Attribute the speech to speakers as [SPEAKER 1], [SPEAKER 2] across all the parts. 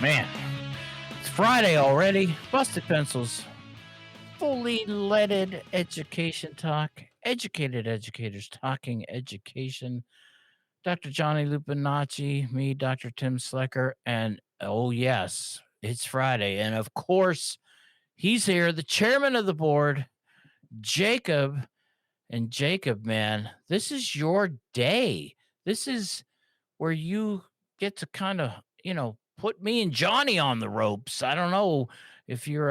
[SPEAKER 1] Man, it's Friday already. Busted Pencils, fully leaded education talk. Educated educators talking education. Dr. Johnny Lupinacci, me, Dr. Tim Slecker, and oh, yes, it's Friday. And of course, he's here, the chairman of the board, Jacob. And Jacob, man, this is your day. This is where you get to kind of, put me and Johnny on the ropes. I don't know if you're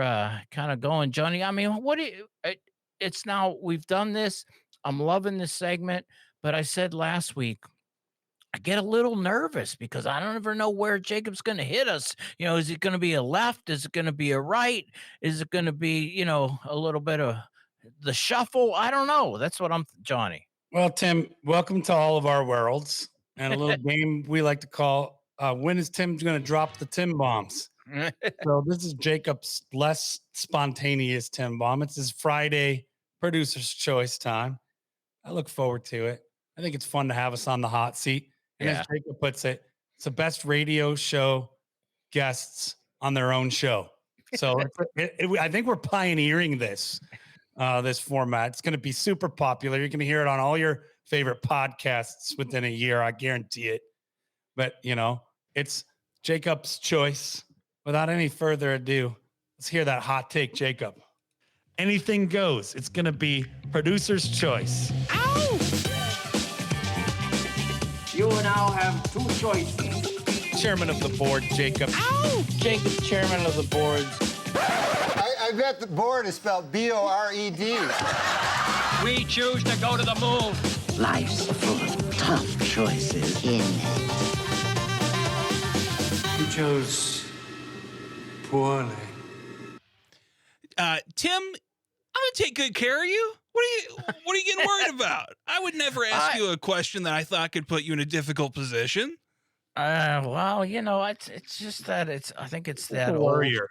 [SPEAKER 1] kind of going, Johnny. I mean, what do you, it's now we've done this. I'm loving this segment, but I said last week, I get a little nervous because I don't ever know where Jacob's going to hit us. Is it going to be a left? Is it going to be a right? Is it going to be, a little bit of the shuffle? I don't know. That's what I'm, Johnny.
[SPEAKER 2] Well, Tim, welcome to all of our worlds and a little game we like to call when is Tim going to drop the Tim bombs? So this is Jacob's less spontaneous Tim bomb. It's his Friday producer's choice time. I look forward to it. I think it's fun to have us on the hot seat. And as Jacob puts it, it's the best radio show guests on their own show. So I think we're pioneering this format. It's going to be super popular. You're going to hear it on all your favorite podcasts within a year. I guarantee it. But, it's Jacob's choice. Without any further ado, let's hear that hot take, Jacob. Anything goes. It's going to be producer's choice.
[SPEAKER 3] Ow! You now have two choices.
[SPEAKER 2] Chairman of the board, Jacob.
[SPEAKER 1] Ow! Jacob, chairman of the board.
[SPEAKER 4] I bet the board is spelled B-O-R-E-D.
[SPEAKER 5] We choose to go to the moon.
[SPEAKER 6] Life's full of tough choices in it.
[SPEAKER 7] You chose poorly.
[SPEAKER 8] Tim, I'm gonna take good care of you. What are you getting worried about? I would never ask you a question that I thought could put you in a difficult position.
[SPEAKER 1] Well, it's just that I think it's that
[SPEAKER 2] warrior.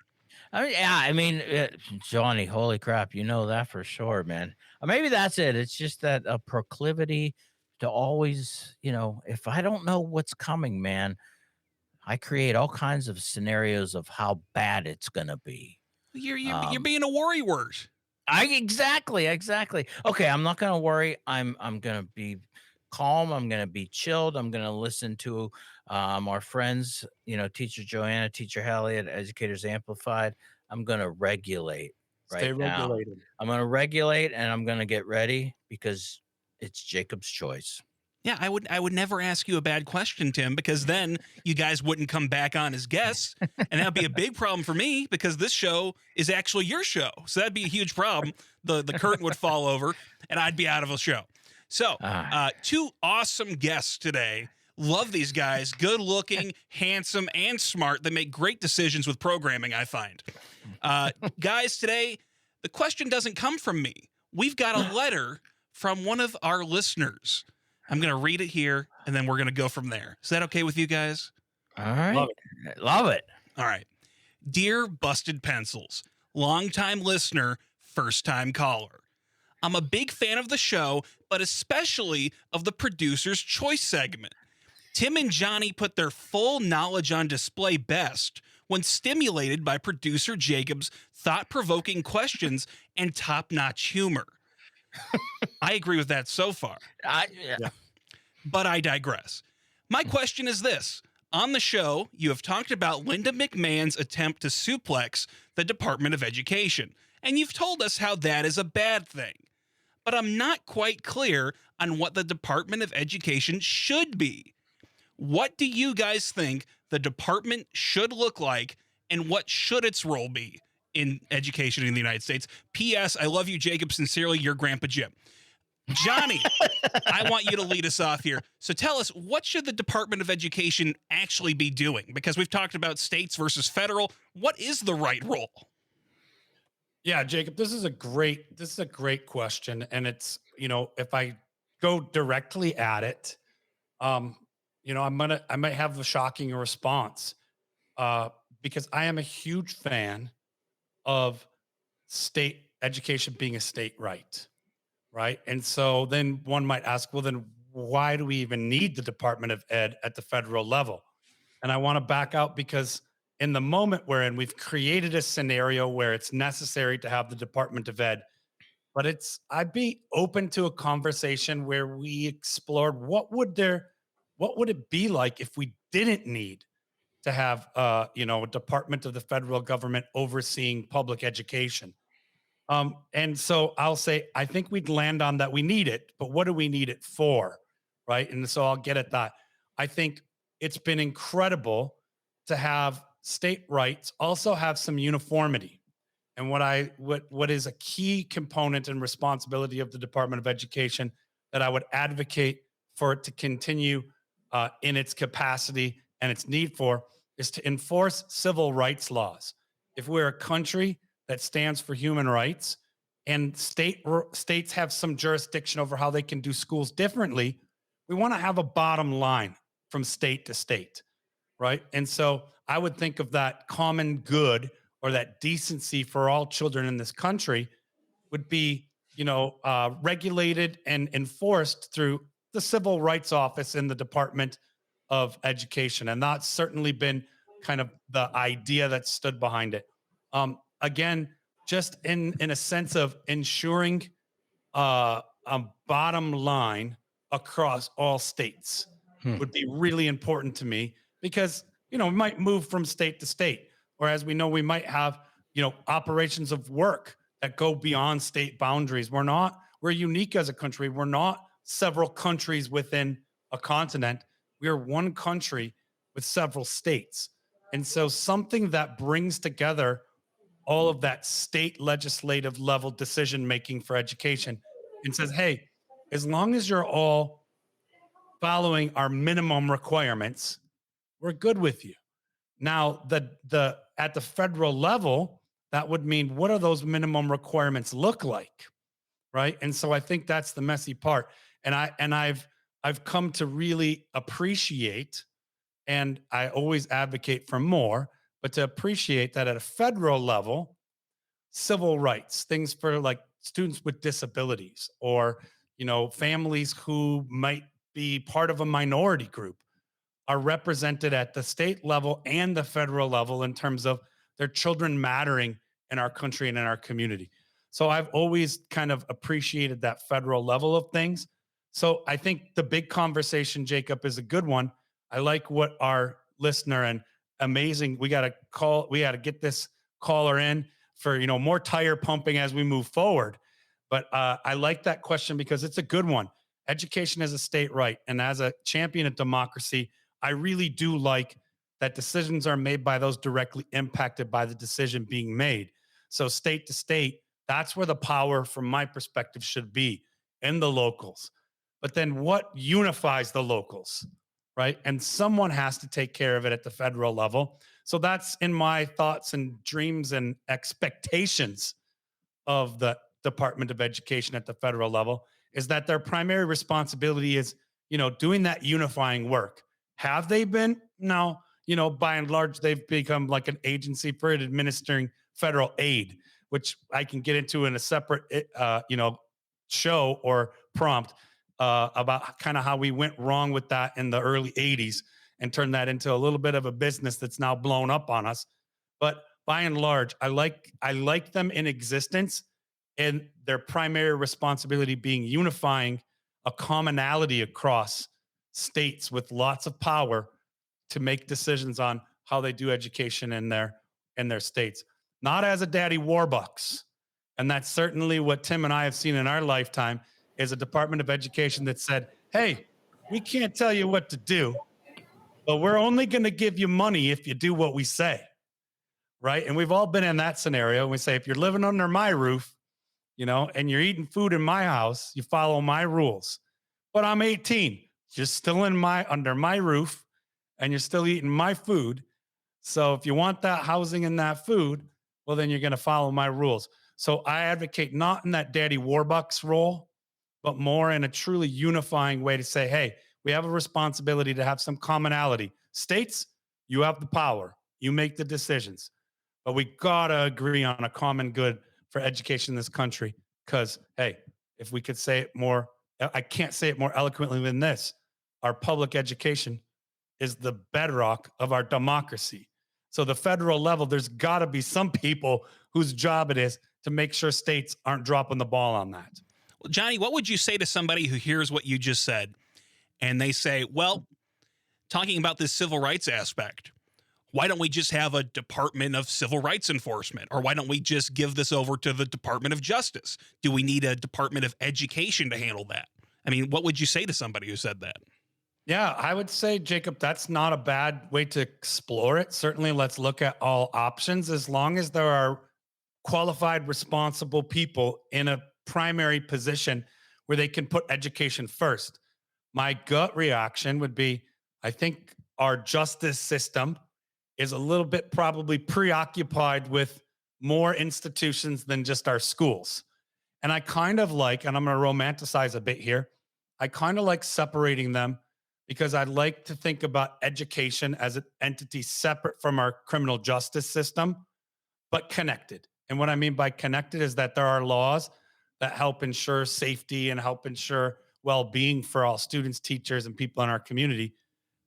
[SPEAKER 1] Johnny, holy crap, that for sure, man. Maybe that's it. It's just that a proclivity to always, if I don't know what's coming, man, I create all kinds of scenarios of how bad it's gonna be.
[SPEAKER 8] You're being a worrywart.
[SPEAKER 1] Exactly. Okay, I'm not gonna worry. I'm gonna be calm. I'm gonna be chilled. I'm gonna listen to our friends, Teacher Joanna, Teacher Hallie at Educators Amplified. I'm gonna regulate
[SPEAKER 2] Stay regulated.
[SPEAKER 1] now. I'm gonna regulate and I'm gonna get ready because it's Jacob's choice.
[SPEAKER 8] Yeah, I would never ask you a bad question, Tim, because then you guys wouldn't come back on as guests, and that'd be a big problem for me because this show is actually your show. So that'd be a huge problem. The curtain would fall over, and I'd be out of a show. So, two awesome guests today. Love these guys. Good looking, handsome, and smart. They make great decisions with programming, I find. Guys, today, the question doesn't come from me. We've got a letter from one of our listeners. I'm going to read it here, and then we're going to go from there. Is that okay with you guys?
[SPEAKER 1] All right. Love it.
[SPEAKER 8] All right. Dear Busted Pencils, longtime listener, first-time caller. I'm a big fan of the show, but especially of the Producer's Choice segment. Tim and Johnny put their full knowledge on display best when stimulated by producer Jacob's thought-provoking questions and top-notch humor. I agree with that so far.
[SPEAKER 1] Yeah.
[SPEAKER 8] But I digress. My question is this. On the show, you have talked about Linda McMahon's attempt to suplex the Department of Education, and you've told us how that is a bad thing. But I'm not quite clear on what the Department of Education should be. What do you guys think the department should look like, and what should its role be in education in the United States? P.S. I love you, Jacob. Sincerely, your Grandpa Jim. Johnny, I want you to lead us off here. So tell us, what should the Department of Education actually be doing? Because we've talked about states versus federal. What is the right role?
[SPEAKER 2] Yeah, Jacob, this is a great question. And it's, if I go directly at it, I might have a shocking response because I am a huge fan of state education being a state right. Right. And so then one might ask, well, then why do we even need the Department of Ed at the federal level? And I want to back out because in the moment we're in, we've created a scenario where it's necessary to have the Department of Ed. But I'd be open to a conversation where we explored what would it be like if we didn't need to have a department of the federal government overseeing public education. And so I'll say I think we'd land on that we need it, but what do we need it for? Right. And so I'll get at that. I think it's been incredible to have state rights also have some uniformity. And what is a key component and responsibility of the Department of Education that I would advocate for it to continue in its capacity and its need for is to enforce civil rights laws. If we're a country that stands for human rights and states have some jurisdiction over how they can do schools differently, we want to have a bottom line from state to state, right? And so I would think of that common good or that decency for all children in this country would be, regulated and enforced through the Civil Rights Office in the Department of Education. And that's certainly been kind of the idea that stood behind it. Again, just in a sense of ensuring a bottom line across all states would be really important to me because, we might move from state to state, or as we know, we might have, operations of work that go beyond state boundaries. We're unique as a country. We're not several countries within a continent. We are one country with several states. And so something that brings together all of that state legislative level decision making for education and says, hey, as long as you're all following our minimum requirements, we're good with you. Now, the at the federal level, that would mean what do those minimum requirements look like, right? And so I think that's the messy part. And I've come to really appreciate, and I always advocate for more, but to appreciate that at a federal level, civil rights, things for like students with disabilities or, families who might be part of a minority group are represented at the state level and the federal level in terms of their children mattering in our country and in our community. So I've always kind of appreciated that federal level of things. So I think the big conversation, Jacob, is a good one. I like what our listener and amazing. We got to get this caller in for, more tire pumping as we move forward. But I like that question because it's a good one. Education is a state right. And as a champion of democracy, I really do like that decisions are made by those directly impacted by the decision being made. So state to state, that's where the power from my perspective should be in the locals. But then what unifies the locals, right? And someone has to take care of it at the federal level. So that's in my thoughts and dreams and expectations of the Department of Education at the federal level is that their primary responsibility is, doing that unifying work. Have they been? No. By and large, they've become like an agency for administering federal aid, which I can get into in a separate, show or prompt about kind of how we went wrong with that in the early 80s and turned that into a little bit of a business that's now blown up on us. But by and large, I like them in existence and their primary responsibility being unifying a commonality across states with lots of power to make decisions on how they do education in their states, not as a daddy warbucks. And that's certainly what Tim and I have seen in our lifetime is a Department of Education that said, hey, we can't tell you what to do, but we're only going to give you money if you do what we say. Right. And we've all been in that scenario. We say, if you're living under my roof, and you're eating food in my house, you follow my rules. But I'm 18. You're still under my roof and you're still eating my food. So if you want that housing and that food, well, then you're going to follow my rules. So I advocate not in that daddy warbucks role, but more in a truly unifying way to say, hey, we have a responsibility to have some commonality. States, you have the power. You make the decisions. But we got to agree on a common good for education in this country. Because, hey, if we could say it more, I can't say it more eloquently than this. Our public education is the bedrock of our democracy. So the federal level, there's got to be some people whose job it is to make sure states aren't dropping the ball on that.
[SPEAKER 8] Well, Johnny, what would you say to somebody who hears what you just said and they say, well, talking about this civil rights aspect, why don't we just have a Department of Civil Rights Enforcement? Or why don't we just give this over to the Department of Justice? Do we need a Department of Education to handle that? I mean, what would you say to somebody who said that?
[SPEAKER 2] Yeah, I would say, Jacob, that's not a bad way to explore it. Certainly, let's look at all options as long as there are qualified, responsible people in a primary position where they can put education first. My gut reaction would be, I think our justice system is a little bit probably preoccupied with more institutions than just our schools. And I kind of like, and I'm going to romanticize a bit here, I kind of like separating them because I'd like to think about education as an entity separate from our criminal justice system, but connected. And what I mean by connected is that there are laws that help ensure safety and help ensure well-being for all students, teachers, and people in our community.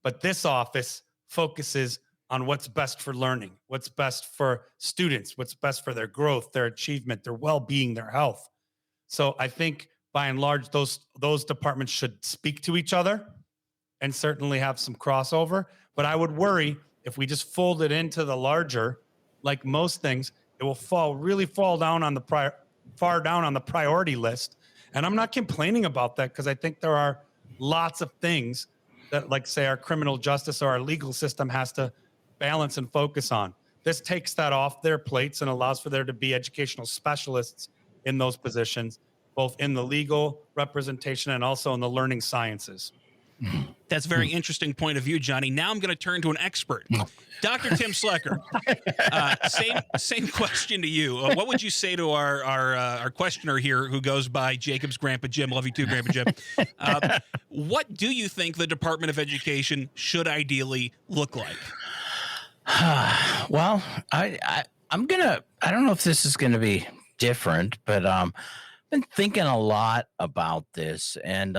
[SPEAKER 2] But this office focuses on what's best for learning, what's best for students, what's best for their growth, their achievement, their well-being, their health. So I think by and large, those departments should speak to each other and certainly have some crossover. But I would worry if we just fold it into the larger, like most things, it will really fall down on the far down on the priority list. And I'm not complaining about that because I think there are lots of things that, like, say, our criminal justice or our legal system has to balance and focus on. This takes that off their plates and allows for there to be educational specialists in those positions, both in the legal representation and also in the learning sciences.
[SPEAKER 8] That's a very interesting point of view, Johnny. Now I'm going to turn to an expert, Dr. Tim Slecker. Same question to you. What would you say to our questioner here, who goes by Jacob's Grandpa Jim? Love you too, Grandpa Jim. What do you think the Department of Education should ideally look like?
[SPEAKER 1] Well, I don't know if this is gonna be different, but been thinking a lot about this, and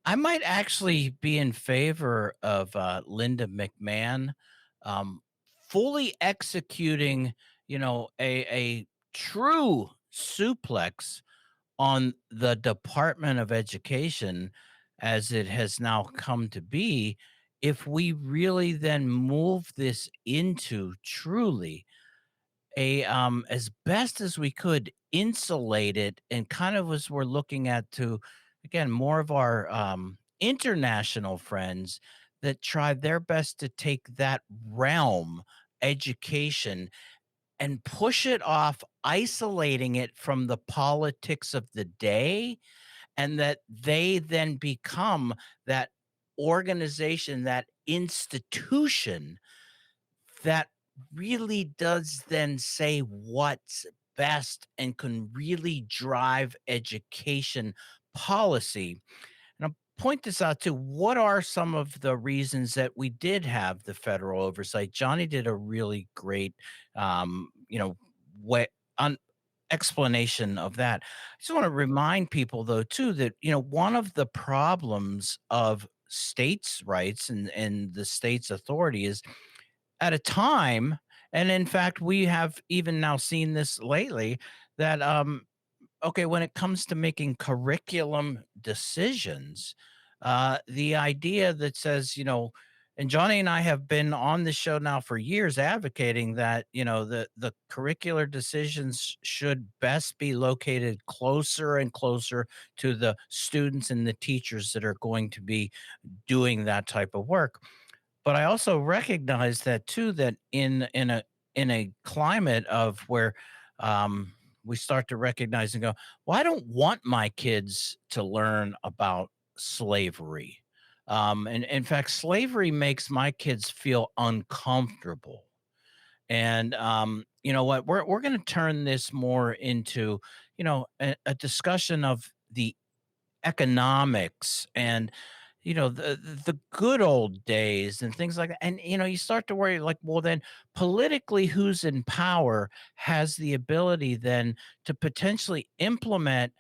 [SPEAKER 1] I might actually be in favor of Linda McMahon fully executing, a true suplex on the Department of Education as it has now come to be, if we really then move this into truly a as best as we could insulate it, and kind of as we're looking at to again more of our international friends that try their best to take that realm education and push it off, isolating it from the politics of the day, and that they then become that organization, that institution that really does then say what's best and can really drive education policy. And I'll point this out too. What are some of the reasons that we did have the federal oversight? Johnny did a really great, way on explanation of that. I just want to remind people though too that one of the problems of states' rights and the state's authority is at a time, and in fact we have even now seen this lately, that okay, when it comes to making curriculum decisions, the idea that says, and Johnny and I have been on the show now for years advocating that, the curricular decisions should best be located closer and closer to the students and the teachers that are going to be doing that type of work. But I also recognize that too, that in a climate of where we start to recognize and go, well, I don't want my kids to learn about slavery. And in fact, slavery makes my kids feel uncomfortable. And you know what? We're going to turn this more into, a discussion of the economics and the good old days and things like that. And you start to worry, like, well, then politically who's in power has the ability then to potentially implement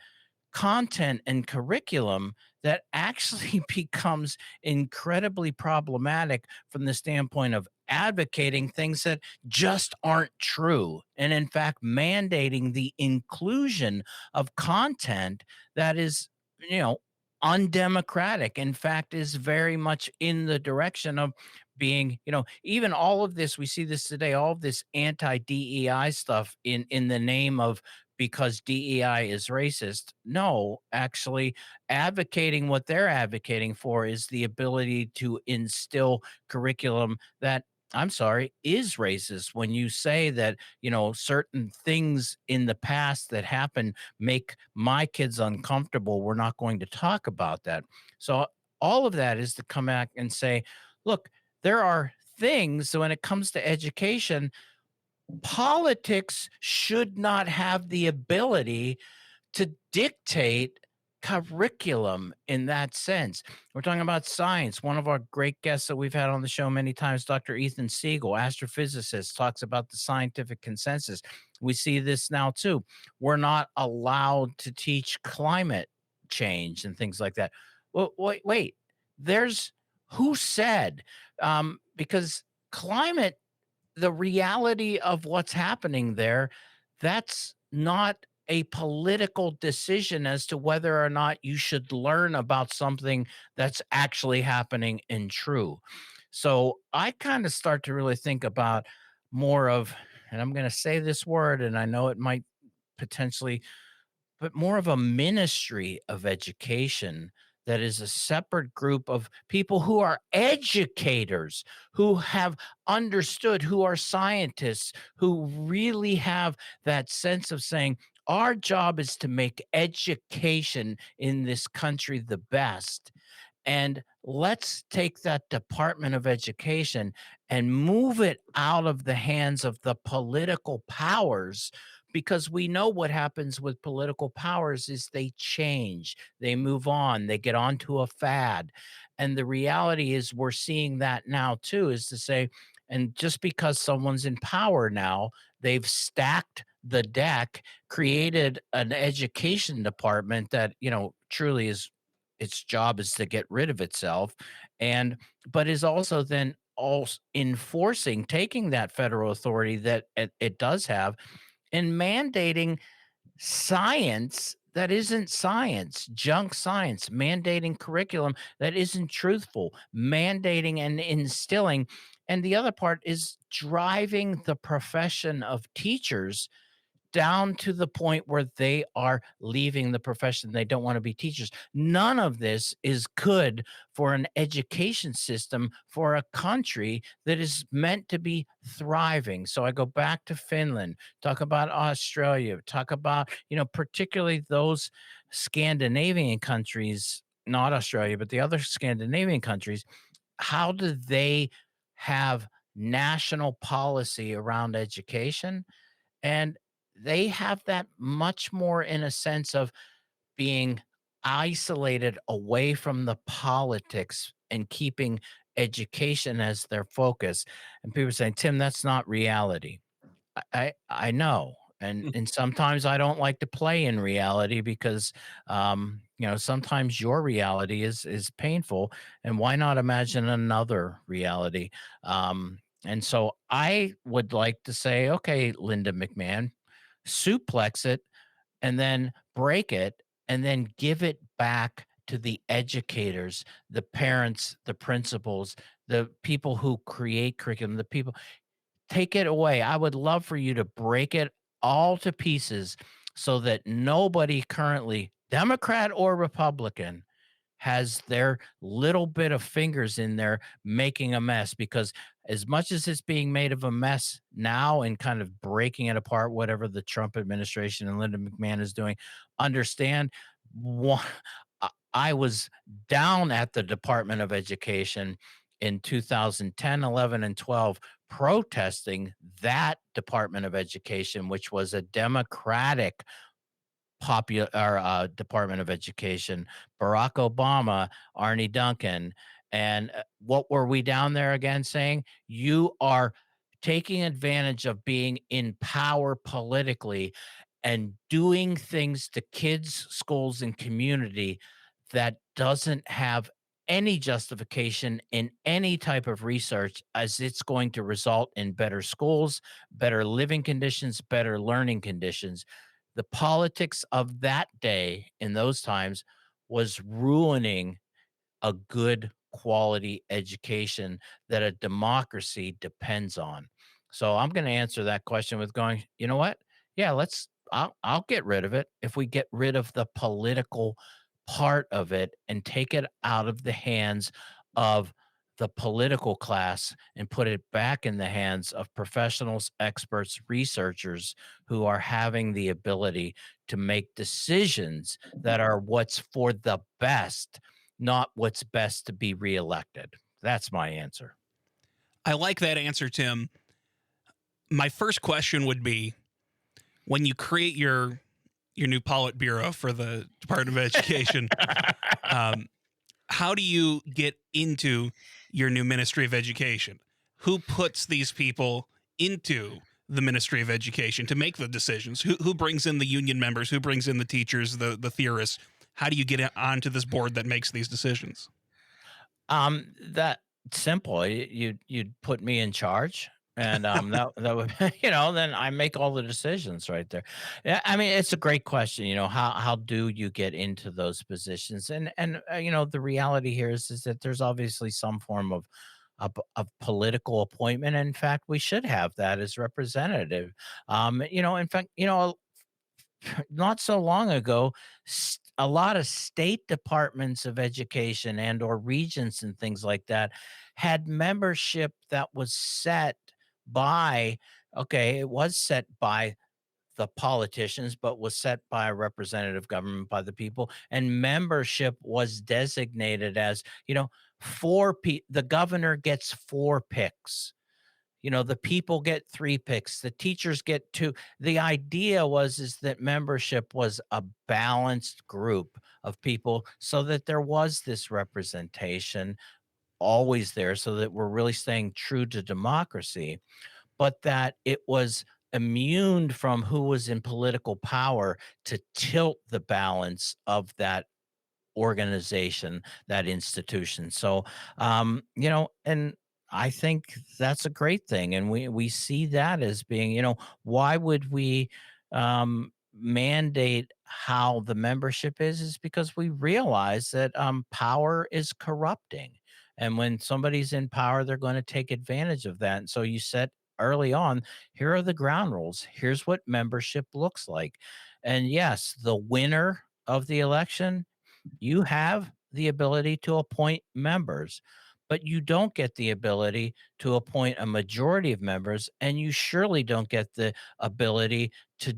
[SPEAKER 1] content and curriculum that actually becomes incredibly problematic from the standpoint of advocating things that just aren't true. And in fact, mandating the inclusion of content that is, you know, undemocratic. In fact, is very much in the direction of being, even all of this, we see this today, all of this anti-DEI stuff in the name of because DEI is racist. No, actually, advocating what they're advocating for is the ability to instill curriculum that, I'm sorry, is racist. When you say that, certain things in the past that happened make my kids uncomfortable, we're not going to talk about that. So all of that is to come back and say, look, there are things, so when it comes to education, politics should not have the ability to dictate curriculum in that sense. We're talking about science. One of our great guests that we've had on the show many times, Dr. Ethan Siegel, astrophysicist, talks about the scientific consensus. We see this now too. We're not allowed to teach climate change and things like that. Well, wait. There's who said, because climate, the reality of what's happening there, that's not a political decision as to whether or not you should learn about something that's actually happening and true. So I kind of start to really think about more of, and I'm going to say this word, and I know it might potentially, but more of a ministry of education that is a separate group of people who are educators, who have understood, who are scientists, who really have that sense of saying, our job is to make education in this country the best. And let's take that Department of Education and move it out of the hands of the political powers, because we know what happens with political powers is they change, they move on, they get onto a fad. And the reality is we're seeing that now too, is to say, and just because someone's in power now, they've stacked the deck, created an education department that, truly is, its job is to get rid of itself, and but is also then also enforcing, taking that federal authority that it does have, and mandating science that isn't science, junk science, mandating curriculum that isn't truthful, mandating and instilling. And the other part is driving the profession of teachers down to the point where they are leaving the profession. They don't want to be teachers. None of this is good for an education system for a country that is meant to be thriving. So I go back to Finland, talk about Australia, talk about, particularly those Scandinavian countries, not Australia, but the other Scandinavian countries. How do they have national policy around education? And they have that much more in a sense of being isolated away from the politics and keeping education as their focus. And people saying, Tim, that's not reality. I know. And sometimes I don't like to play in reality because sometimes your reality is painful. And why not imagine another reality? And so I would like to say, okay, Linda McMahon, suplex it and then break it and then give it back to the educators, the parents, the principals, the people who create curriculum, the people. Take it away. I would love for you to break it all to pieces so that nobody currently, Democrat or Republican, has their little bit of fingers in there making a mess. Because as much as it's being made of a mess now and kind of breaking it apart, whatever the Trump administration and Linda McMahon is doing, understand one, I was down at the Department of Education in 2010, 11, and 12 protesting that Department of Education, which was a Democratic Department of Education, Barack Obama, Arnie Duncan. And what were we down there again saying? You are taking advantage of being in power politically and doing things to kids, schools, and community that doesn't have any justification in any type of research as it's going to result in better schools, better living conditions, better learning conditions. The politics of that day in those times was ruining a good quality education that a democracy depends on. So I'm going to answer that question with going, you know what? Yeah, I'll get rid of it if we get rid of the political part of it and take it out of the hands of the political class and put it back in the hands of professionals, experts, researchers who are having the ability to make decisions that are what's for the best, not what's best to be reelected. That's my answer.
[SPEAKER 8] I like that answer, Tim. My first question would be, when you create your new Politburo for the Department of Education, how do you get into your new Ministry of Education? Who puts these people into the Ministry of Education to make the decisions? Who brings in the union members? Who brings in the teachers, the theorists? How do you get onto this board that makes these decisions?
[SPEAKER 1] That simple. You'd put me in charge, and that would then I make all the decisions right there. Yeah, I mean it's a great question. How do you get into those positions? And the reality here is that there's obviously some form of political appointment. In fact, we should have that as representative. In fact, not so long ago, a lot of state departments of education and or regents and things like that had membership that was set by it was set by the politicians, but was set by a representative government, by the people, and membership was designated as the governor gets 4 picks. The people get 3 picks, the teachers get 2. The idea is that membership was a balanced group of people so that there was this representation always there, so that we're really staying true to democracy, but that it was immune from who was in political power to tilt the balance of that organization, that institution. So, and I think that's a great thing. And we see that as being, why would we mandate how the membership is because we realize that power is corrupting. And when somebody's in power, they're going to take advantage of that. And so you set early on, here are the ground rules. Here's what membership looks like. And yes, the winner of the election, you have the ability to appoint members, but you don't get the ability to appoint a majority of members, and you surely don't get the ability to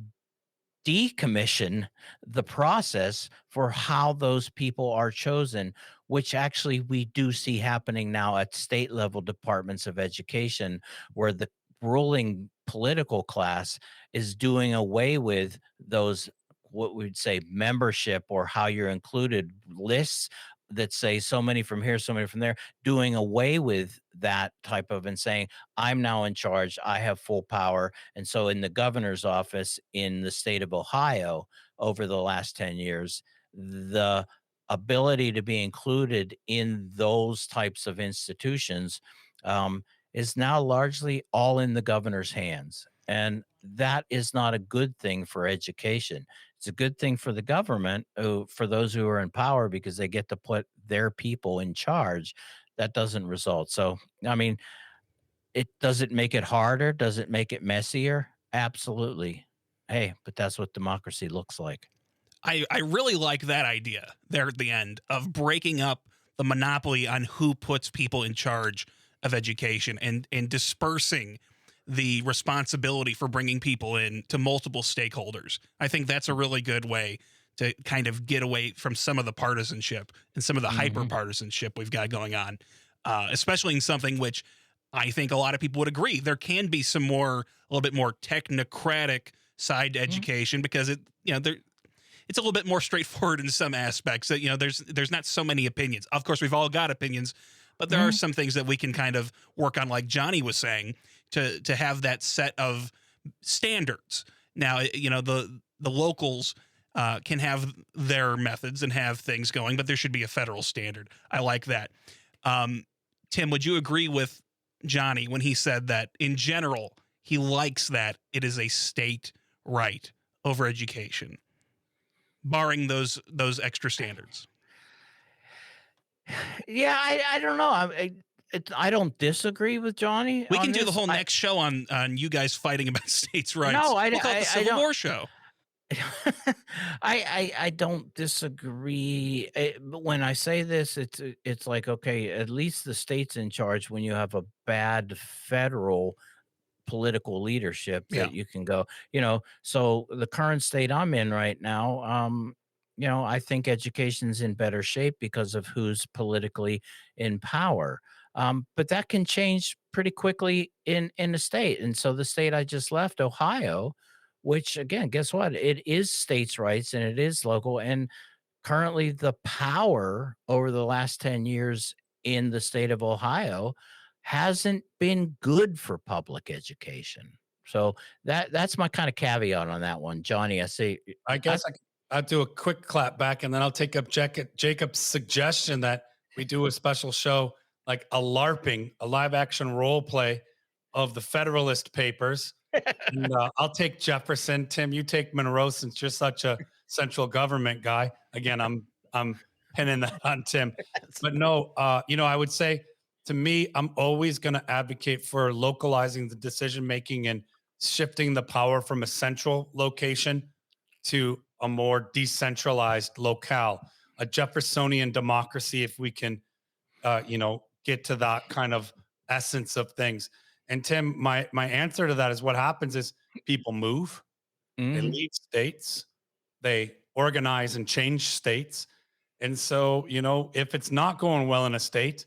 [SPEAKER 1] decommission the process for how those people are chosen, which actually we do see happening now at state level departments of education, where the ruling political class is doing away with those, what we'd say, membership or how you're included lists that say so many from here, so many from there, doing away with that type of and saying, I'm now in charge, I have full power. And so in the governor's office in the state of Ohio over the last 10 years, the ability to be included in those types of institutions is now largely all in the governor's hands. And that is not a good thing for education. It's a good thing for the government, for those who are in power, because they get to put their people in charge. That doesn't result. So, I mean, does it make it harder? Does it make it messier? Absolutely. Hey, but that's what democracy looks like.
[SPEAKER 8] I really like that idea there at the end of breaking up the monopoly on who puts people in charge of education and dispersing the responsibility for bringing people in to multiple stakeholders. I think that's a really good way to kind of get away from some of the partisanship and some of the hyper partisanship we've got going on, especially in something which I think a lot of people would agree. There can be a little bit more technocratic side to education because it's a little bit more straightforward in some aspects. That there's not so many opinions. Of course, we've all got opinions, but there are some things that we can kind of work on, like Johnny was saying, to have that set of standards. Now, the locals, can have their methods and have things going, but there should be a federal standard. I like that. Tim, would you agree with Johnny when he said that in general, he likes that it is a state right over education, barring those extra standards?
[SPEAKER 1] Yeah, I don't know. I don't disagree with Johnny.
[SPEAKER 8] We
[SPEAKER 1] on
[SPEAKER 8] can do the
[SPEAKER 1] this.
[SPEAKER 8] whole next show on you guys fighting about states' rights.
[SPEAKER 1] No,
[SPEAKER 8] we'll call it the Civil
[SPEAKER 1] don't.
[SPEAKER 8] War show.
[SPEAKER 1] I don't disagree. But when I say this, it's like, okay, at least the state's in charge when you have a bad federal political leadership that you can go, so the current state I'm in right now, I think education's in better shape because of who's politically in power. But that can change pretty quickly in the state. And so the state I just left, Ohio, which again, guess what? It is states' rights and it is local. And currently the power over the last 10 years in the state of Ohio hasn't been good for public education. So that's my kind of caveat on that one. Johnny,
[SPEAKER 2] I guess I'll do a quick clap back, and then I'll take up Jacob's suggestion that we do a special show, like a LARPing, a live action role play of the Federalist Papers. And, I'll take Jefferson. Tim, you take Monroe, since you're such a central government guy. Again, I'm pinning that on Tim. But no, I would say, to me, I'm always going to advocate for localizing the decision making and shifting the power from a central location to a more decentralized locale, a Jeffersonian democracy, if we can, get to that kind of essence of things. And Tim, my answer to that is, what happens is people move, they leave states, they organize and change states. And so, if it's not going well in a state,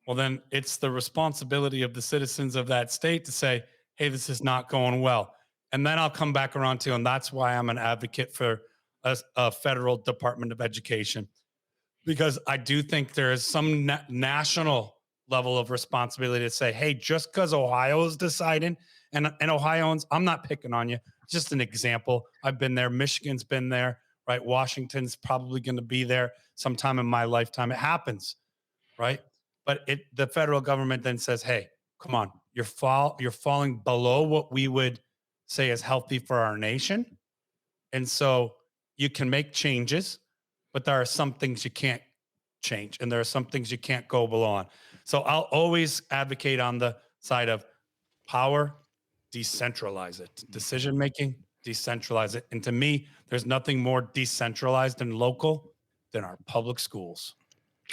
[SPEAKER 2] well, then it's the responsibility of the citizens of that state to say, hey, this is not going well. And then I'll come back around to, and that's why I'm an advocate for a federal Department of Education, because I do think there is some national level of responsibility to say, hey, just because Ohio is deciding, and Ohioans, I'm not picking on you, just an example. I've been there. Michigan's been there, right? Washington's probably going to be there sometime in my lifetime. It happens, right? But the federal government then says, hey, come on, you're falling below what we would say is healthy for our nation. And so you can make changes, but there are some things you can't change, and there are some things you can't go below on. So I'll always advocate on the side of power, decentralize it. Decision making, decentralize it. And to me, there's nothing more decentralized and local than our public schools.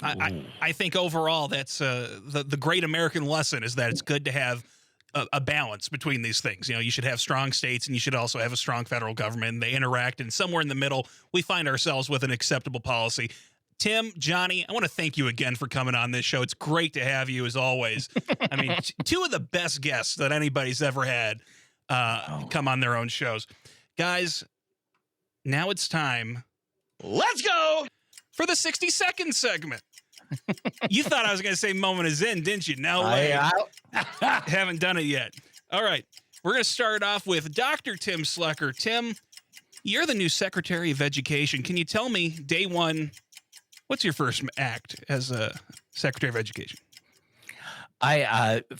[SPEAKER 8] I think overall that's the great American lesson is that it's good to have a balance between these things. You should have strong states, and you should also have a strong federal government, and they interact, and somewhere in the middle, we find ourselves with an acceptable policy. Tim, Johnny, I want to thank you again for coming on this show. It's great to have you, as always. I mean, two of the best guests that anybody's ever had come on their own shows. Guys, now it's time. Let's go for the 60-second segment. You thought I was going to say moment is in, didn't you? No way. Haven't done it yet. All right. We're going to start off with Dr. Tim Slecker. Tim, you're the new Secretary of Education. Can you tell me, day one, what's your first act as a Secretary of Education?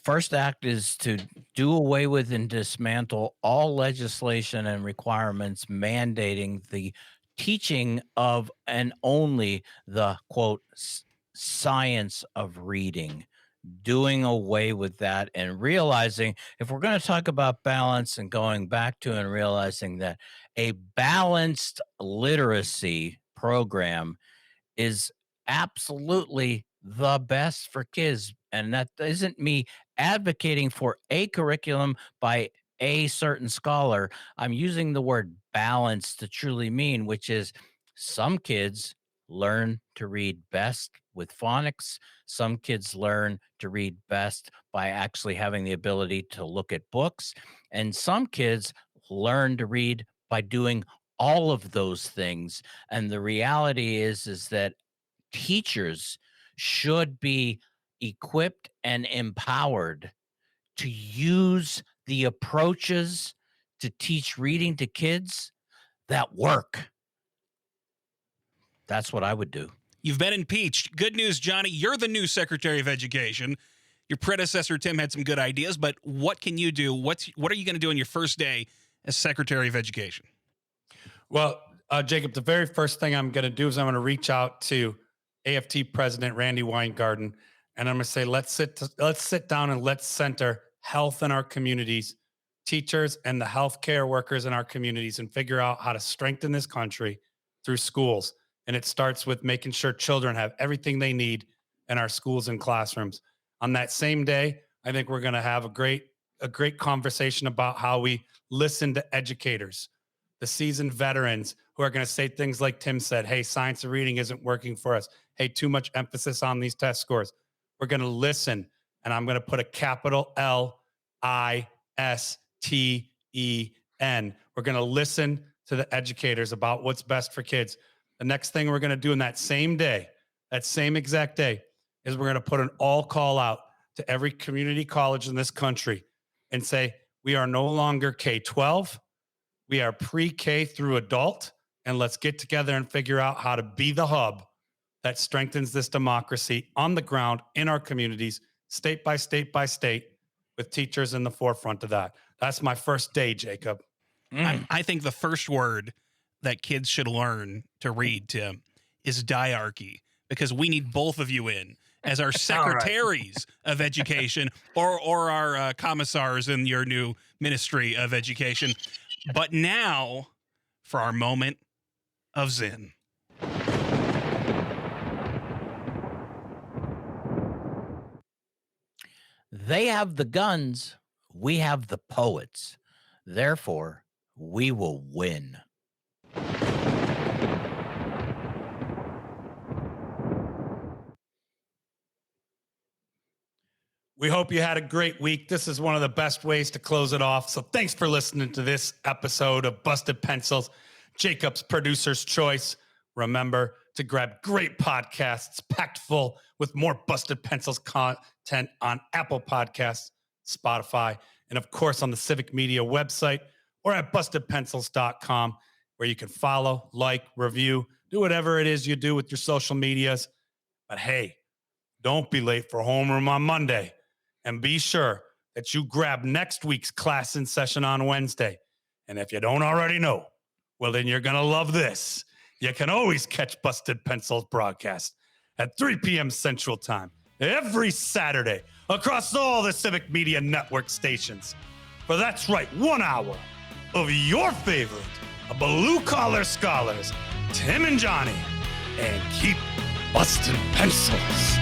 [SPEAKER 1] First act is to do away with and dismantle all legislation and requirements mandating the teaching of and only the, quote, science of reading, doing away with that and realizing, if we're going to talk about balance, and going back to and realizing that a balanced literacy program is absolutely the best for kids. And that isn't me advocating for a curriculum by a certain scholar. I'm using the word balance to truly mean, which is some kids learn to read best with phonics. Some kids learn to read best by actually having the ability to look at books. And some kids learn to read by doing all of those things. And the reality is that teachers should be equipped and empowered to use the approaches to teach reading to kids that work. That's what I would do.
[SPEAKER 8] You've been impeached. Good news, Johnny. You're the new Secretary of Education. Your predecessor, Tim, had some good ideas, but what can you do? What are you going to do on your first day as Secretary of Education?
[SPEAKER 2] Well, Jacob, the very first thing I'm going to do is I'm going to reach out to AFT President Randy Weingarten, and I'm going to say, let's sit down and let's center health in our communities, teachers and the healthcare workers in our communities, and figure out how to strengthen this country through schools. And it starts with making sure children have everything they need in our schools and classrooms. On that same day, I think we're going to have a great conversation about how we listen to educators, the seasoned veterans who are going to say things like Tim said, hey, science and reading isn't working for us. Hey, too much emphasis on these test scores. We're going to listen, and I'm going to put a capital LISTEN. We're going to listen to the educators about what's best for kids. The next thing we're going to do in that same day, that same exact day, is we're going to put an all call out to every community college in this country and say, we are no longer K-12. We are pre-K through adult, and let's get together and figure out how to be the hub that strengthens this democracy on the ground in our communities, state by state by state, with teachers in the forefront of that. That's my first day, Jacob.
[SPEAKER 8] I think the first word that kids should learn to read, Tim, is diarchy, because we need both of you in as our secretaries of education or our commissars in your new Ministry of Education. But now for our moment of Zen.
[SPEAKER 1] They have the guns. We have the poets. Therefore, we will win.
[SPEAKER 2] We hope you had a great week. This is one of the best ways to close it off. So thanks for listening to this episode of Busted Pencils, Jacob's producer's choice. Remember to grab great podcasts packed full with more Busted Pencils content on Apple Podcasts, Spotify, and of course on the Civic Media website or at bustedpencils.com, where you can follow, like, review, do whatever it is you do with your social medias. But hey, don't be late for homeroom on Monday. And be sure that you grab next week's class in session on Wednesday. And if you don't already know, well, then you're going to love this. You can always catch Busted Pencils broadcast at 3 p.m. Central Time every Saturday across all the Civic Media Network stations. For that's right, 1 hour of your favorite blue-collar scholars, Tim and Johnny, and keep busting pencils.